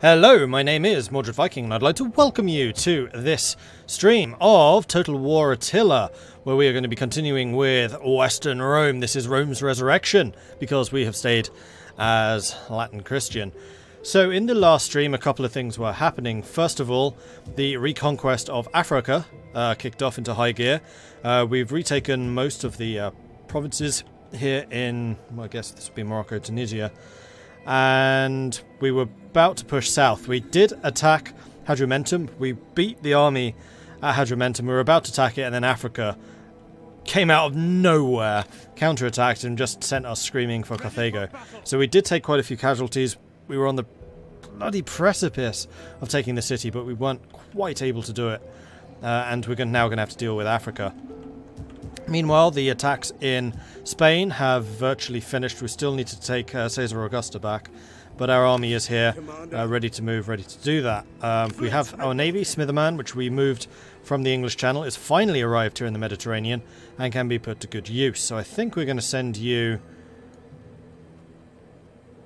Hello, my name is Mordred Viking, and I'd like to welcome you to this stream of Total War Attila, where we are going to be continuing with Western Rome. This is Rome's resurrection, because we have stayed as Latin Christian. So in the last stream, a couple of things were happening. First of all, the reconquest of Africa kicked off into high gear. We've retaken most of the provinces here in, well, I guess this would be Morocco, Tunisia. And we were about to push south. We did attack Hadrumetum. We beat the army at Hadrumetum. We were about to attack it, and then Africa came out of nowhere, counterattacked, and just sent us screaming for Carthago. So we did take quite a few casualties. We were on the bloody precipice of taking the city, but we weren't quite able to do it. And we're now going to have to deal with Africa. Meanwhile, the attacks in Spain have virtually finished. We still need to take Caesar Augusta back, but our army is here, ready to move, ready to do that. We have our navy, Smitherman, which we moved from the English Channel, is finally arrived here in the Mediterranean and can be put to good use. So I think we're going to send you...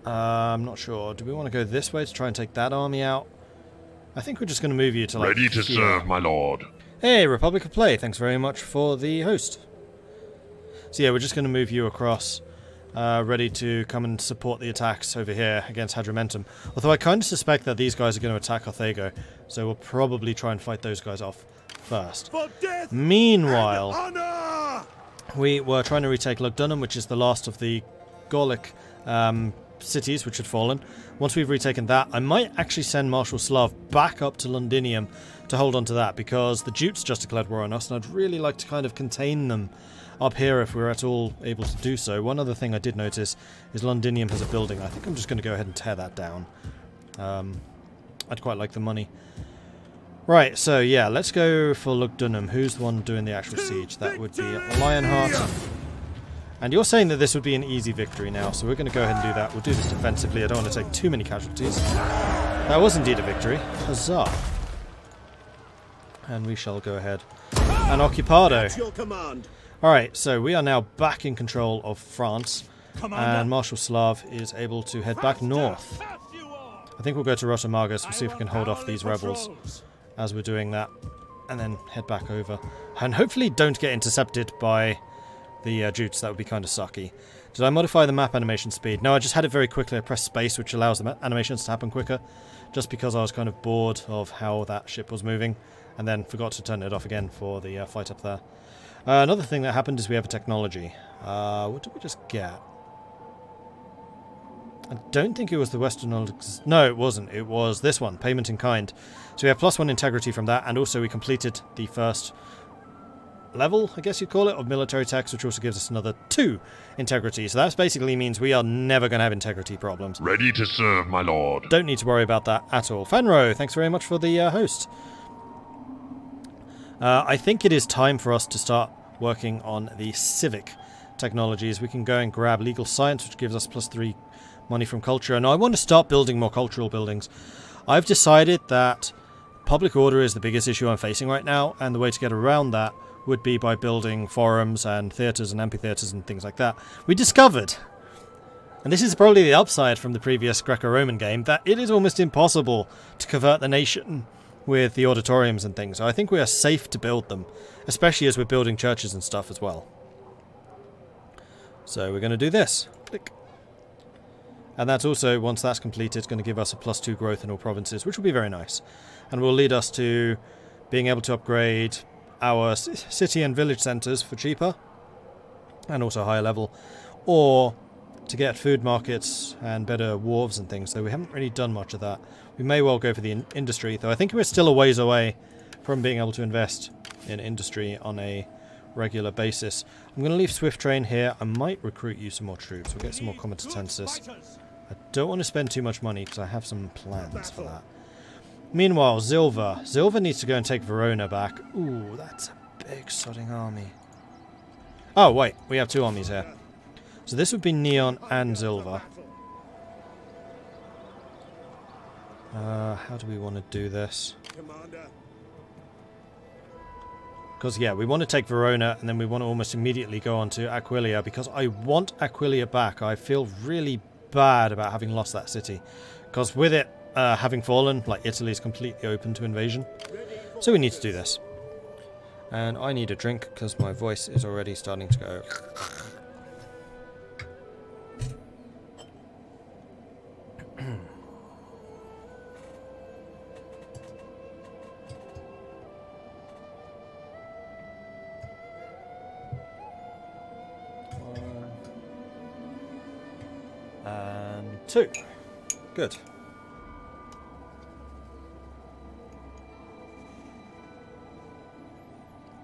I'm not sure. Do we want to go this way to try and take that army out? I think we're just going to move you to like... Ready to serve, my lord. Hey, Republic of Play, thanks very much for the host. So yeah, we're just going to move you across, ready to come and support the attacks over here against Hadrumetum. Although I kind of suspect that these guys are going to attack Carthago, so we'll probably try and fight those guys off first. Meanwhile, we were trying to retake Lugdunum, which is the last of the Gallic cities which had fallen. Once we've retaken that, I might actually send Marshal Slav back up to Londinium to hold on to that, because the Jutes just declared war on us, and I'd really like to kind of contain them up here if we're at all able to do so. One other thing I did notice is Londinium has a building. I think I'm just going to go ahead and tear that down. I'd quite like the money. Right, so yeah, let's go for Lugdunum. Who's the one doing the actual siege? That would be Lionheart. And you're saying that this would be an easy victory now, so we're going to go ahead and do that. We'll do this defensively. I don't want to take too many casualties. That was indeed a victory. Huzzah. And we shall go ahead and occupado. Alright, so we are now back in control of France, and Marshal Slav is able to head back north. I think we'll go to Rotomagus. We'll see if we can hold off these rebels as we're doing that, and then head back over. And hopefully don't get intercepted by the Jutes. That would be kind of sucky. Did I modify the map animation speed? No, I just had it very quickly. I pressed space, which allows the animations to happen quicker, just because I was kind of bored of how that ship was moving, and then forgot to turn it off again for the fight up there. Another thing that happened is we have a technology. What did we just get? I don't think it was the Western... No, it wasn't. It was this one, Payment in Kind. So we have +1 integrity from that, and also we completed the first level, I guess you'd call it, of military techs, which also gives us another 2 integrity. So that basically means we are never going to have integrity problems. Ready to serve, my lord. Don't need to worry about that at all. Fenro, thanks very much for the host. I think it is time for us to start working on the civic technologies. We can go and grab legal science, which gives us +3 money from culture. And I want to start building more cultural buildings. I've decided that public order is the biggest issue I'm facing right now, and the way to get around that would be by building forums and theatres and amphitheatres and things like that. We discovered, and this is probably the upside from the previous Greco-Roman game, that it is almost impossible to convert the nation with the auditoriums and things. So I think we are safe to build them, especially as we're building churches and stuff as well. So we're going to do this. Click. And that's also, once that's completed, going to give us a +2 growth in all provinces, which will be very nice. And will lead us to being able to upgrade our city and village centres for cheaper, and also higher level, or to get food markets and better wharves and things, though we haven't really done much of that. We may well go for the industry, though I think we're still a ways away from being able to invest in industry on a regular basis. I'm going to leave Swift Train here. I might recruit you some more troops. We'll get some more comitatensis. I don't want to spend too much money because I have some plans for that. Meanwhile, Zilva. Zilva needs to go and take Verona back. Ooh, that's a big sodding army. Oh, wait. We have 2 armies here. So this would be Neon and Zilva. How do we want to do this? Because, yeah, we want to take Verona, and then we want to almost immediately go on to Aquileia, because I want Aquileia back. I feel really bad about having lost that city, Because with it having fallen, like, Italy is completely open to invasion. So we need to do this. And I need a drink because my voice is already starting to go. And 2. Good.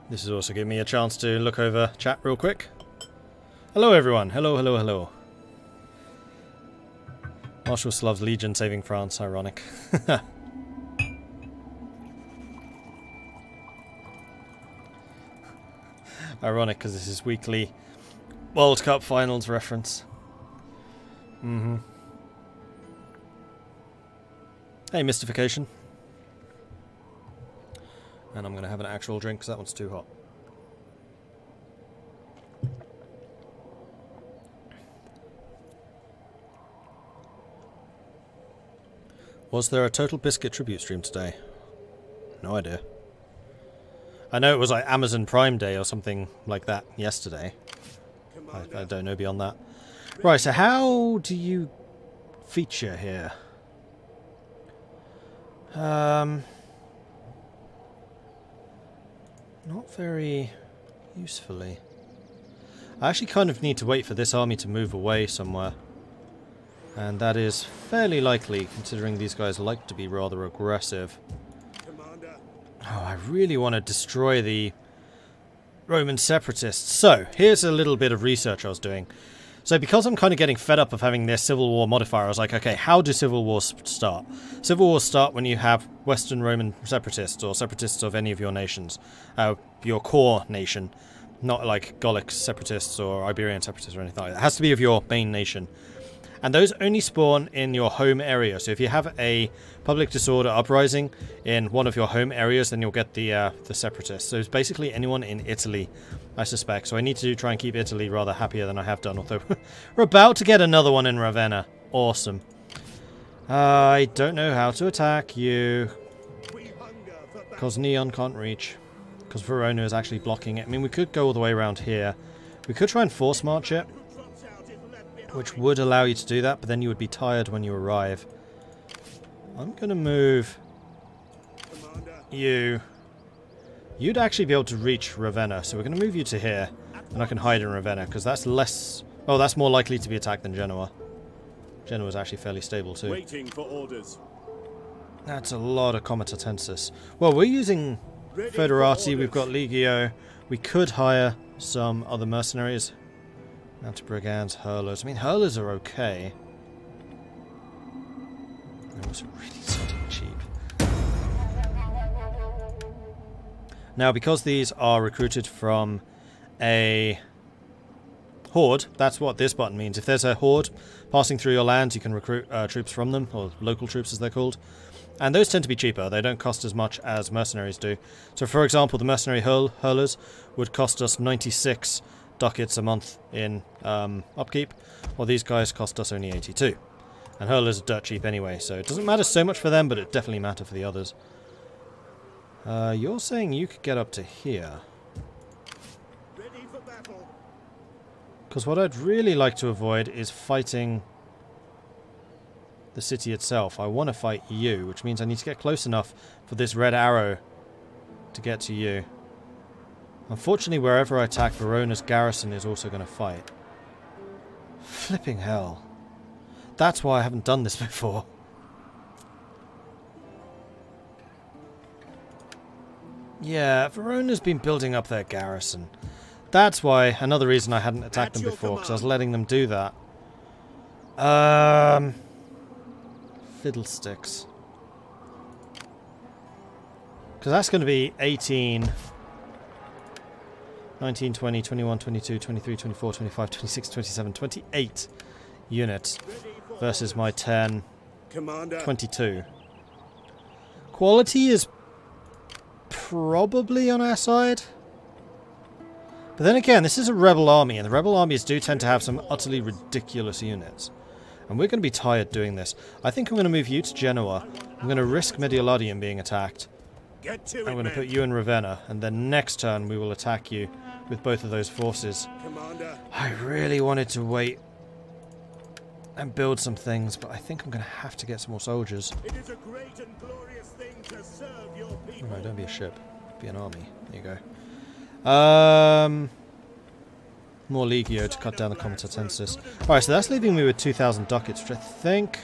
This is also giving me a chance to look over chat real quick. Hello everyone. Hello, hello, hello. Marshal Slav's Legion saving France. Ironic. Ironic because this is weekly World Cup finals reference. Hey, Mystification. And I'm going to have an actual drink because that one's too hot. Was there a Total Biscuit tribute stream today? No idea. I know it was like Amazon Prime Day or something like that yesterday. I don't know beyond that. Right, so how do you feature here? Not very usefully. I actually kind of need to wait for this army to move away somewhere. And that is fairly likely, considering these guys like to be rather aggressive. Oh, I really want to destroy the Roman separatists. So, here's a little bit of research I was doing. So because I'm kind of getting fed up of having this Civil War modifier, I was like, okay, how do Civil Wars start? Civil Wars start when you have Western Roman separatists, or separatists of any of your nations. Your core nation. Not like Gallic separatists or Iberian separatists or anything like that. It has to be of your main nation. And those only spawn in your home area. So if you have a public disorder uprising in one of your home areas, then you'll get the separatists. So it's basically anyone in Italy, I suspect. So I need to try and keep Italy rather happier than I have done. Although we're about to get another one in Ravenna. Awesome. I don't know how to attack you. Because Neon can't reach. Because Verona is actually blocking it. I mean, we could go all the way around here. We could try and force march it, which would allow you to do that, but then you would be tired when you arrive. I'm going to move you. You'd actually be able to reach Ravenna, so we're going to move you to here, and I can hide in Ravenna, because that's less... Oh, that's more likely to be attacked than Genoa. Genoa's actually fairly stable too. Waiting for orders. That's a lot of comitatensis. Well, we're using Federati, we've got Legio. We could hire some other mercenaries. Anti-brigands, hurlers. I mean, hurlers are okay. They're also really something cheap. Now, because these are recruited from a horde, that's what this button means. If there's a horde passing through your lands, you can recruit troops from them, or local troops as they're called. And those tend to be cheaper. They don't cost as much as mercenaries do. So, for example, the mercenary hurlers would cost us 96 ducats a month in upkeep, while these guys cost us only 82. And hurlers are dirt cheap anyway, so it doesn't matter so much for them, but it definitely matters for the others. You're saying you could get up to here. Because what I'd really like to avoid is fighting the city itself. I want to fight you, which means I need to get close enough for this red arrow to get to you. Unfortunately, wherever I attack, Verona's garrison is also going to fight. Flipping hell. That's why I haven't done this before. Yeah, Verona's been building up their garrison. That's why, another reason I hadn't attacked them before, because I was letting them do that. Fiddlesticks. Because that's going to be 18... 19, 20, 21, 22, 23, 24, 25, 26, 27, 28 units versus my 10, 22. Quality is probably on our side. But then again, this is a rebel army, and the rebel armies do tend to have some utterly ridiculous units. And we're going to be tired doing this. I think I'm going to move you to Genoa. I'm going to risk Medioladium being attacked. I'm going to put you in Ravenna, and then next turn we will attack you with both of those forces. Commander. I really wanted to wait and build some things, but I think I'm going to have to get some more soldiers. It is a great and glorious thing to serve your people. Right, don't be a ship. Be an army. There you go. More Legio to cut down the Comitatensis. Alright, so that's leaving me with 2,000 ducats, which I think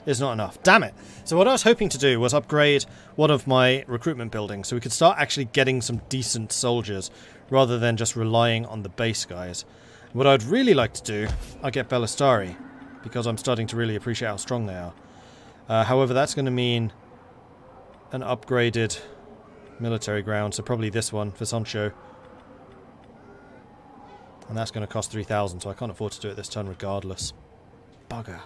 is not enough. Damn it! So what I was hoping to do was upgrade one of my recruitment buildings so we could start actually getting some decent soldiers rather than just relying on the base guys. What I'd really like to do, I'll get Bellistari, because I'm starting to really appreciate how strong they are. However, that's going to mean an upgraded military ground, so probably this one for Sancho. And that's going to cost 3,000, so I can't afford to do it this turn regardless. Bugger.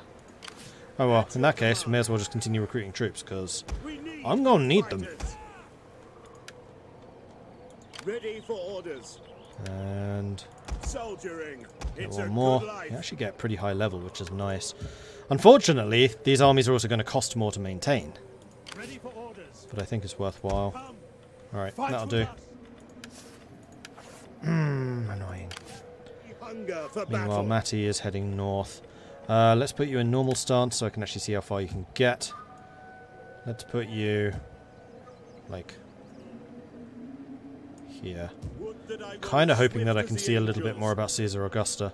Oh well, in that case, we may as well just continue recruiting troops, because I'm going to need them. Ready for orders. And Soldiering. It's one a more. good life. You actually get pretty high level, which is nice. Unfortunately, these armies are also going to cost more to maintain. Ready for orders. But I think it's worthwhile. Come. Alright, Fight that'll with do. us. Annoying. Hunger for Meanwhile, battle. Matty is heading north. Let's put you in normal stance so I can actually see how far you can get. Let's put you, like, here. Would that I were Kind of hoping that I swift can as see the a little bit angels. more about Caesar Augusta.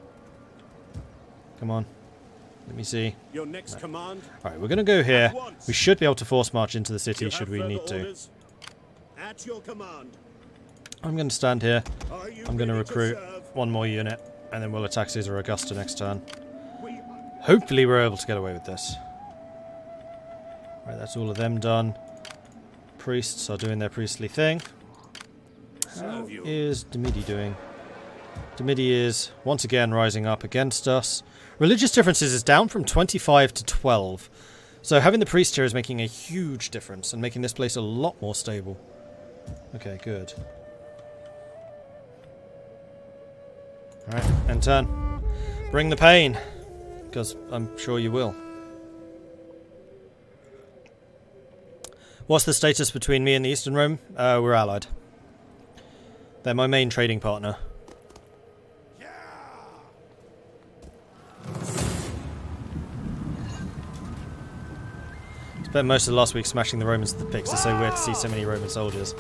Come on. Let me see. Your next command. Alright, we're going to go here. At once. We should be able to force march into the city You should have we further need to. orders? At your command. I'm going to stand here. Are you I'm going to ready recruit serve? one more unit, and then we'll attack Caesar Augusta next turn. We Hopefully we're able to get away with this. Right, that's all of them done. Priests are doing their priestly thing. How serve you. is Demidi doing? Demidi is once again rising up against us. Religious differences is down from 25 to 12. So having the priest here is making a huge difference and making this place a lot more stable. Okay, good. Alright, end turn. Bring the pain. Because I'm sure you will. What's the status between me and the Eastern Rome? We're allied. They're my main trading partner. Spent most of the last week smashing the Romans with the picks. It's so weird to see so many Roman soldiers.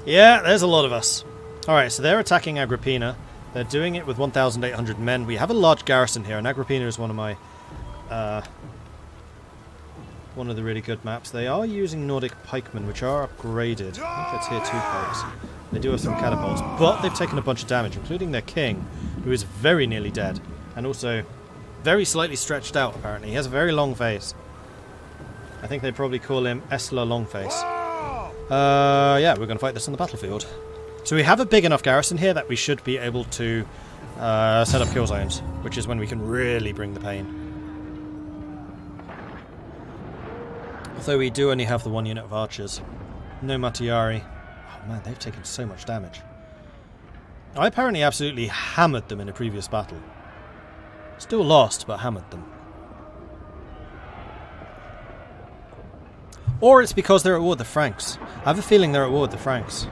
Yeah, there's a lot of us. Alright, so they're attacking Agrippina. They're doing it with 1,800 men. We have a large garrison here, and Agrippina is one of my... one of the really good maps. They are using Nordic pikemen, which are upgraded. I think that's here 2 pikes. They do have some catapults, but they've taken a bunch of damage, including their king, who is very nearly dead, and also very slightly stretched out, apparently. He has a very long face. I think they probably call him Esla Longface. Yeah, we're going to fight this on the battlefield. So we have a big enough garrison here that we should be able to set up kill zones, which is when we can really bring the pain. Although we do only have the 1 unit of archers. No Mattiari. Oh man, they've taken so much damage. I apparently absolutely hammered them in a previous battle. Still lost, but hammered them. Or it's because they're at war with the Franks. I have a feeling they're at war with the Franks.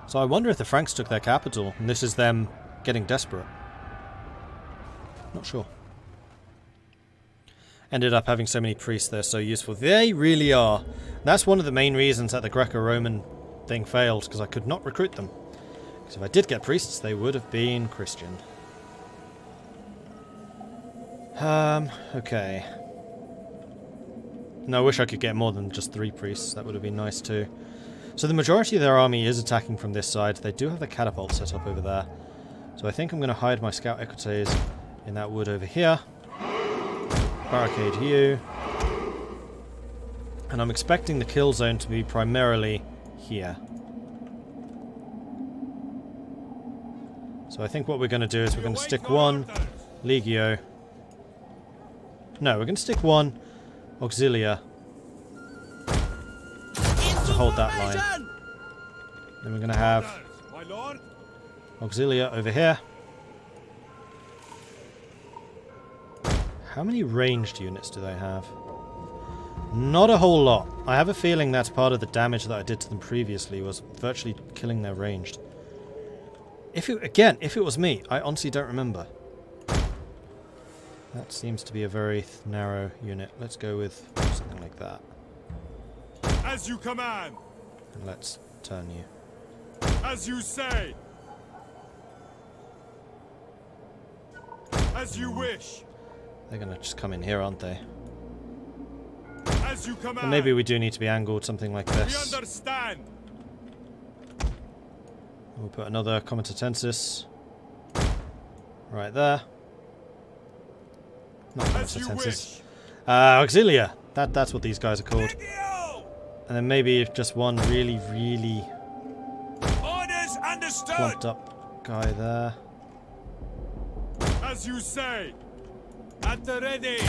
So I wonder if the Franks took their capital, and this is them getting desperate. Not sure. Ended up having so many priests, they're so useful. They really are. That's one of the main reasons that the Greco-Roman thing failed, because I could not recruit them. Because if I did get priests, they would have been Christian. Okay. No, I wish I could get more than just 3 priests. That would have been nice too. So the majority of their army is attacking from this side. They do have the catapult set up over there. So I think I'm going to hide my scout equites in that wood over here. Barricade you. And I'm expecting the kill zone to be primarily here. So I think what we're going to do is we're going to stick 1 Legio. No, we're going to stick 1 Auxilia to hold that line. Then we're going to have Auxilia over here. How many ranged units do they have? Not a whole lot. I have a feeling that's part of the damage that I did to them previously, was virtually killing their ranged. If it was me, I honestly don't remember. That seems to be a very narrow unit. Let's go with something like that. As you command. And let's turn you. As you say. As you wish. They're going to just come in here, aren't they? As you command. And maybe we do need to be angled something like We this. understand. We'll put another comitatensis right there. Not As you comitatensis. wish. Auxilia. That's what these guys are called. Legio! And then maybe just one really, really Orders understood. clumped up guy there. As you say. At the ready.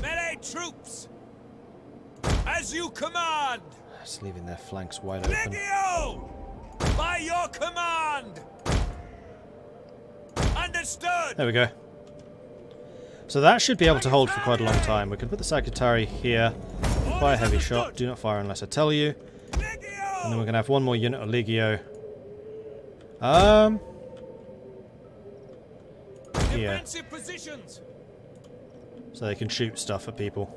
Melee troops. As you command. Just leaving their flanks wide open. Legio! By your command. Understood. There we go. So that should be able to hold for quite a long time. We can put the Secretary here. Fire heavy shot. Do not fire unless I tell you. And then we're going to have one more unit of Legio. Here. Defensive positions. So they can shoot stuff at people.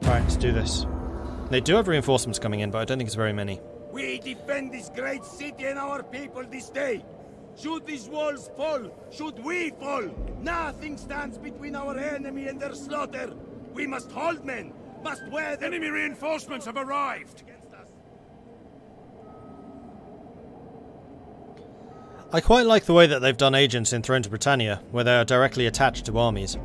Alright, let's do this. They do have reinforcements coming in, but I don't think it's very many. We defend this great city and our people this day. Should these walls fall, should we fall, nothing stands between our enemy and their slaughter. We must hold men, must wear the Enemy reinforcements have arrived. I quite like the way that they've done agents in Thrones of Britannia, where they are directly attached to armies.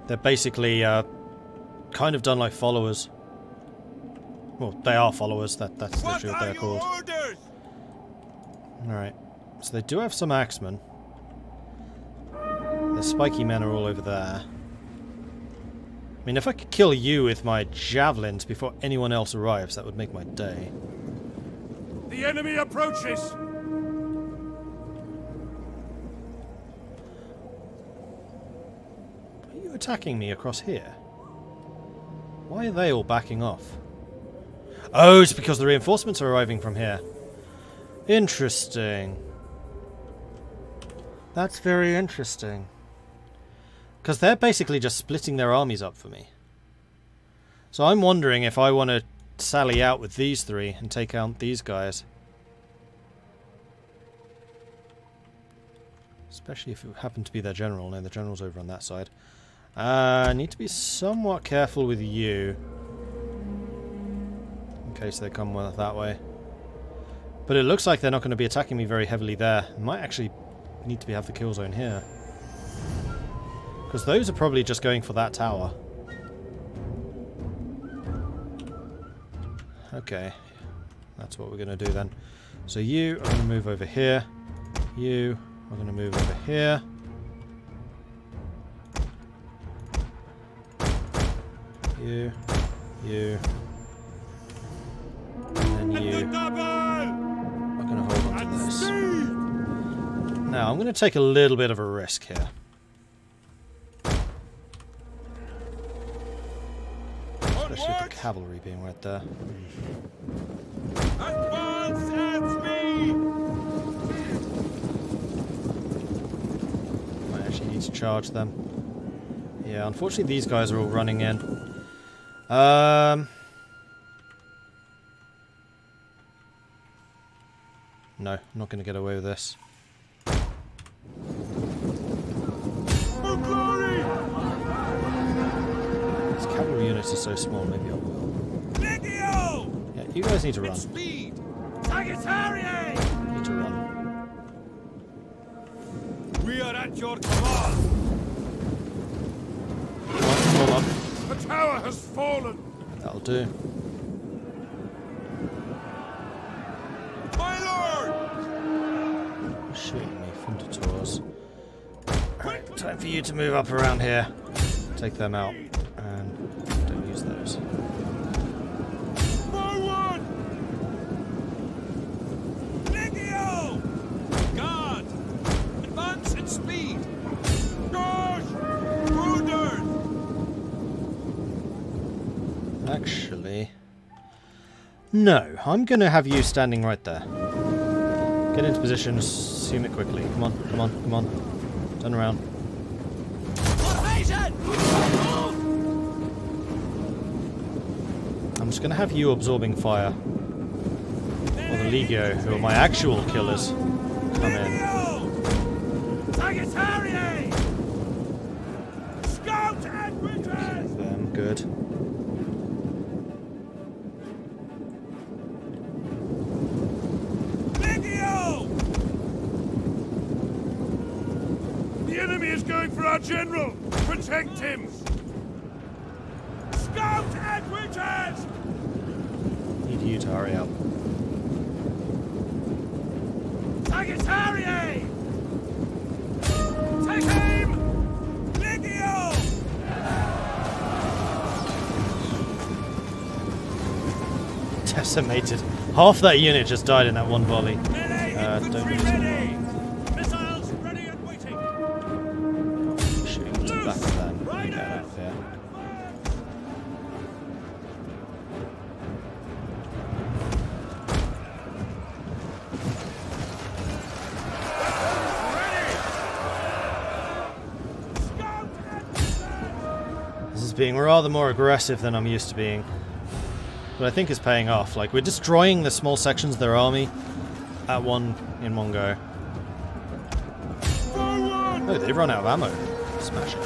They're basically kind of done like followers. Well, they are followers, that's literally what they're called. Orders? Alright, so they do have some axemen. The spiky men are all over there. I mean, if I could kill you with my javelins before anyone else arrives, that would make my day. The enemy approaches. Are you attacking me across here? Why are they all backing off? Oh, it's because the reinforcements are arriving from here. Interesting. That's very interesting. Because they're basically just splitting their armies up for me. So I'm wondering if I want to sally out with these three and take out these guys. Especially if it happened to be their general. No, the general's over on that side. I need to be somewhat careful with you. In case they come that way. But it looks like they're not going to be attacking me very heavily there. Might actually need to have the kill zone here. Because those are probably just going for that tower. Okay. That's what we're going to do then. So you are going to move over here. You are going to move over here. You. And then you are going to hold on to this. Now, I'm going to take a little bit of a risk here. Especially with the cavalry being right there. Advance at speed. Might actually need to charge them. Yeah, unfortunately these guys are all running in. No, I'm not going to get away with this. For glory. These cavalry units are so small, maybe I will. Legio. Yeah, you guys need to run. Speed. Sagittarius! You need to run. We are at your command. Come on. The tower has fallen. That'll do. My lord. Shooting me from the tours. Alright, time for you to move up around here. Take them out. And don't use those. Forward. Legio. Guard. Advance at speed. Charge. Actually... No, I'm going to have you standing right there. Get into position, assume it quickly. Come on, come on, come on. Turn around. I'm just going to have you absorbing fire. Or the Legio, who are my actual killers, come in. Okay, them, good. The enemy is going for our general! Protect him! Scout and witches! Need you to hurry up. Sagittarius! Take aim! Legio! Decimated. Half that unit just died in that one volley. Melee Don't infantry use ready! Missiles ready and waiting! shooting to the back of them. Get out of there. This is being rather more aggressive than I'm used to being. But I think it's paying off. Like, we're destroying the small sections of their army in one go. Oh, they've run out of ammo. Smash it.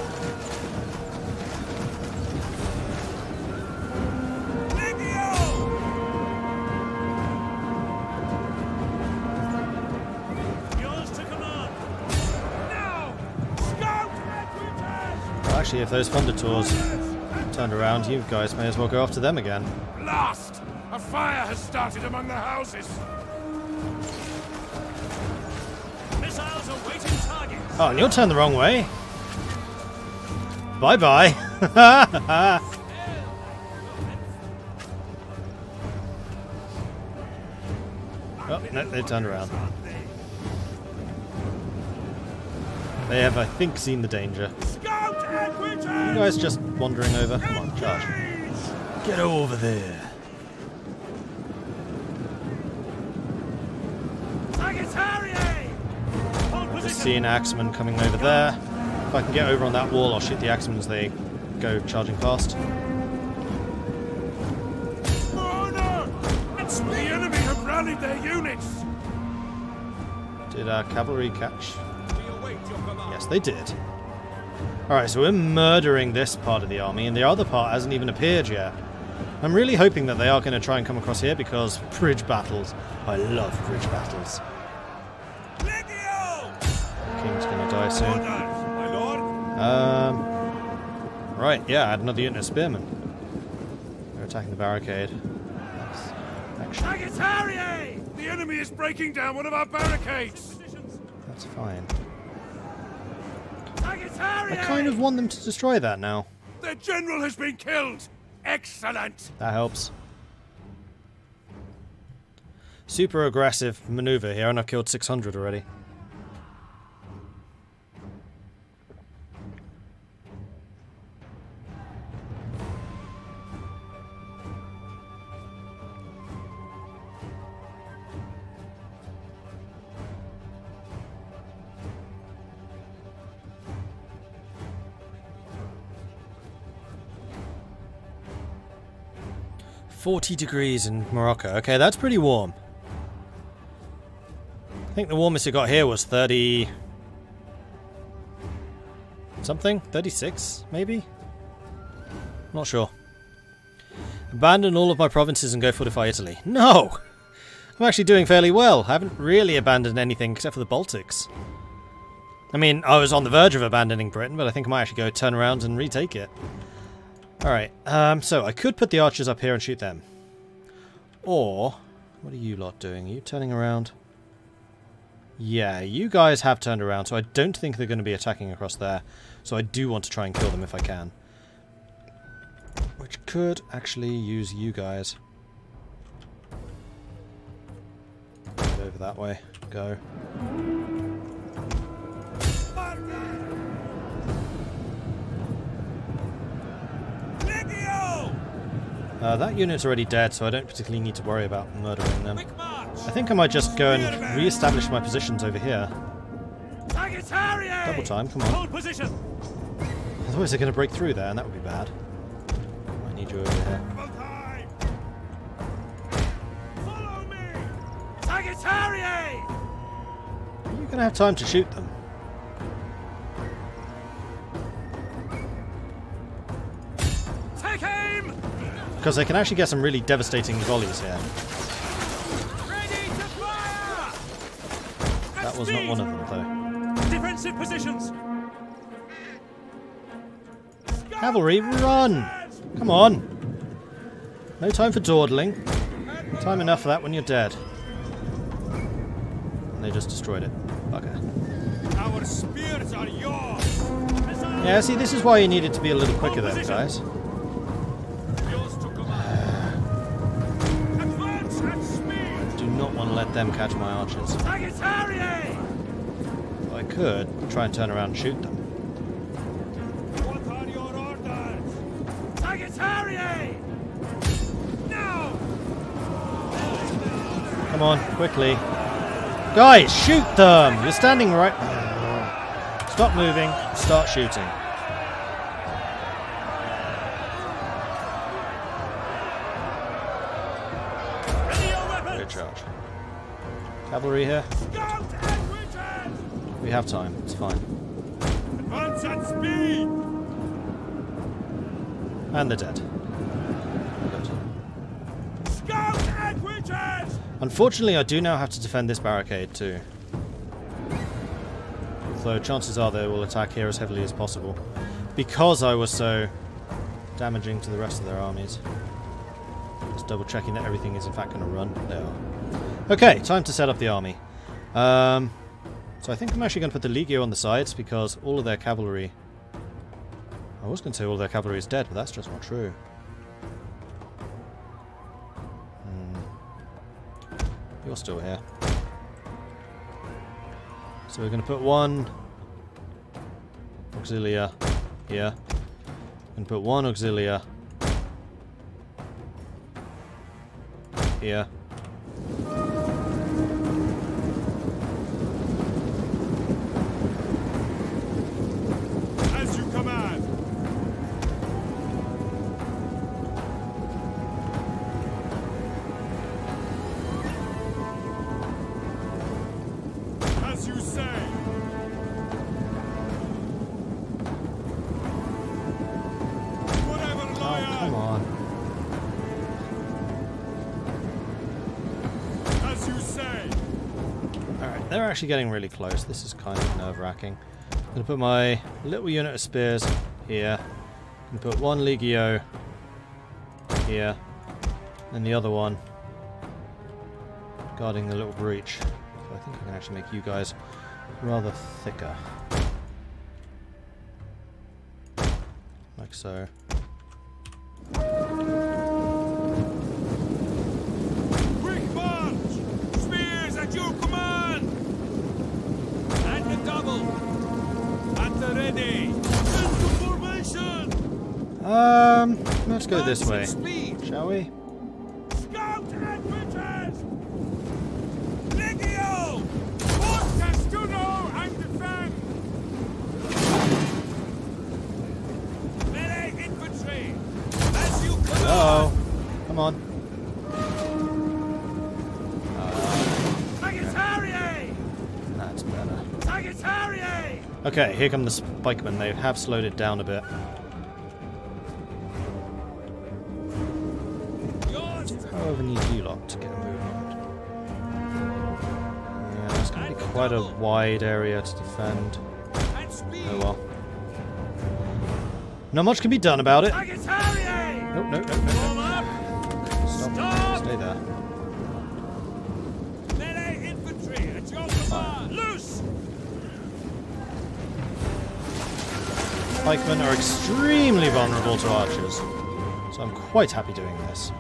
Yours to command! Now! Scout and Well, actually, if those Thunder Tours turned around, you guys may as well go after them again. Blast! A fire has started among the houses! Missiles awaiting targets! Oh, and you'll turn the wrong way. Bye-bye. Oh, no, they've turned around. They have, I think, seen the danger. Scout and witches! You guys just wandering over? Come on, charge. Get over there. Just see an axeman coming over there. If I can get over on that wall, I'll shoot the axemen as they go charging past. The enemy have rallied their units! Did our cavalry catch? Yes, they did. Alright, so we're murdering this part of the army, and the other part hasn't even appeared yet. I'm really hoping that they are going to try and come across here, because bridge battles. I love bridge battles. King's going to die soon. My lord. Right, yeah, I had another unit of spearmen. They're attacking the barricade. Sagittarius! The enemy is breaking down one of our barricades! That's fine. I Sagittarius! kind of want them to destroy that now. Their general has been killed! Excellent! That helps. Super aggressive maneuver here, and I've killed 600 already. .40 degrees in Morocco. Okay, that's pretty warm. I think the warmest it got here was 30... something? 36, maybe? Not sure. Abandon all of my provinces and go fortify Italy. No! I'm actually doing fairly well. I haven't really abandoned anything except for the Baltics. I mean, I was on the verge of abandoning Britain, but I think I might actually go turn around and retake it. Alright, so I could put the archers up here and shoot them. Or, what are you lot doing? Are you turning around? Yeah, you guys have turned around, so I don't think they're going to be attacking across there. So I do want to try and kill them if I can. Which could actually use you guys. Get over that way. Go. That unit's already dead, so I don't particularly need to worry about murdering them. I think I might just go and re-establish my positions over here. Double time, come on. Hold position. Otherwise they're going to break through there, and that would be bad. I need you over here. Time. Follow me. Sagittarius! You're going to have time to shoot them. Take aim. Because they can actually get some really devastating volleys here. Ready to fire. That was not one of them, though. Defensive positions. Cavalry, run! Come on! No time for dawdling. Time enough for that when you're dead. And they just destroyed it. Okay. Our spears are yours. Yeah, see, this is why you needed to be a little quicker there, guys. Yours to command. Advance at speed. Do not want to let them catch my archers. Sagittarius! If I could, try and turn around and shoot them. What are your orders? Sagittarius! Now! Come on, quickly. Guys, shoot them! You're standing right... Stop moving, start shooting. Ready your weapons! Good charge. Cavalry here. Scout and witches! We have time, it's fine. Advance at speed! And they're dead. Good. Scout and witches! Unfortunately, I do now have to defend this barricade too. Although chances are they will attack here as heavily as possible. Because I was so damaging to the rest of their armies. Just double checking that everything is in fact going to run. They are. Okay, time to set up the army. So I think I'm actually going to put the Legio on the sides because all of their cavalry... I was going to say all of their cavalry is dead, but that's just not true. You're still here. So we're going to put one auxilia here. And put one auxilia here. As you command! As you say! Whatever, Oh, lawyer! come on. As you say! Alright, they're actually getting really close. This is kind of nerve-wracking. I'm going to put my little unit of spears here. And put one Legio here. And the other one guarding the little breach. So I think I can actually make you guys rather thicker. Like so. Quick march! Spears at your command! And the double! At the ready! Into formation! Let's go this way, Speed! shall we? Scout and witches! Legio! Fortress to know and defend! Melee infantry! As you command! Hello. Come on. Sagittarius! That's better. Sagittarius! Okay, here come the spikemen. They have slowed it down a bit. Yours! However, need you lot to get a move on. Yeah, it's going to be quite a wide area to defend. And speed! Oh well. Not much can be done about it. Sagittarius! Nope, nope, nope, Form nope. up! Stop. Stay there. Melee infantry at your command! Loose! Pikemen are extremely vulnerable to archers. So I'm quite happy doing this.